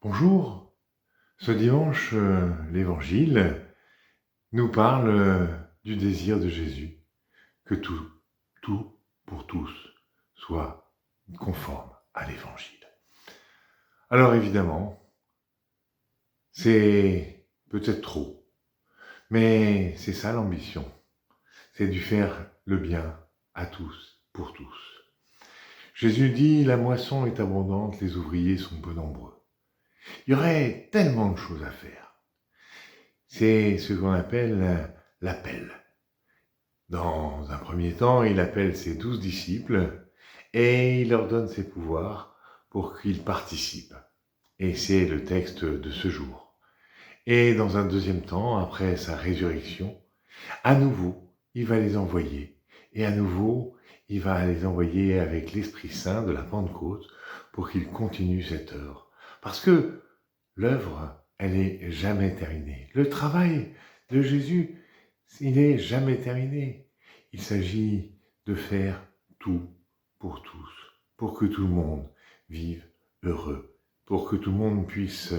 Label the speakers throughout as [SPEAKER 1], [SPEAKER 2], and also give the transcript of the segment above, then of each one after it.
[SPEAKER 1] Bonjour, ce dimanche, l'Évangile nous parle du désir de Jésus, que tout pour tous, soit conforme à l'Évangile. Alors évidemment, c'est peut-être trop, mais c'est ça l'ambition, c'est de faire le bien à tous, pour tous. Jésus dit, la moisson est abondante, les ouvriers sont peu nombreux. Il y aurait tellement de choses à faire. C'est ce qu'on appelle l'appel. Dans un premier temps, il appelle ses 12 disciples et il leur donne ses pouvoirs pour qu'ils participent. Et c'est le texte de ce jour. Et dans un deuxième temps, après sa résurrection, à nouveau, il va les envoyer. Et à nouveau, il va les envoyer avec l'Esprit Saint de la Pentecôte pour qu'ils continuent cette œuvre. Parce que l'œuvre, elle est jamais terminée. Le travail de Jésus, il n'est jamais terminé. Il s'agit de faire tout pour tous, pour que tout le monde vive heureux, pour que tout le monde puisse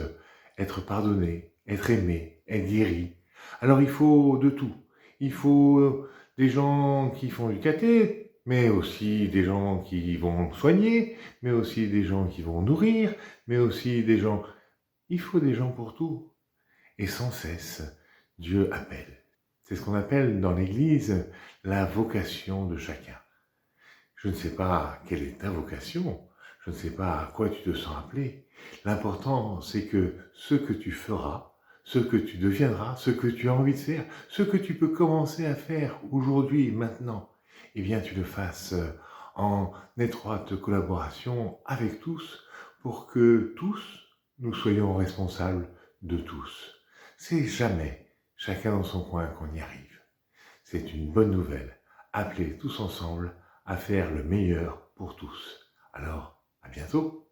[SPEAKER 1] être pardonné, être aimé, être guéri. Alors il faut de tout. Il faut des gens qui font du caté, mais aussi des gens qui vont soigner, mais aussi des gens qui vont nourrir, mais aussi des gens... Il faut des gens pour tout. Et sans cesse, Dieu appelle. C'est ce qu'on appelle dans l'Église la vocation de chacun. Je ne sais pas quelle est ta vocation, je ne sais pas à quoi tu te sens appelé. L'important, c'est que ce que tu feras, ce que tu deviendras, ce que tu as envie de faire, ce que tu peux commencer à faire aujourd'hui, maintenant, eh bien tu le fasses en étroite collaboration avec tous pour que tous, nous soyons responsables de tous. C'est jamais chacun dans son coin qu'on y arrive. C'est une bonne nouvelle. Appelez tous ensemble à faire le meilleur pour tous. Alors, à bientôt!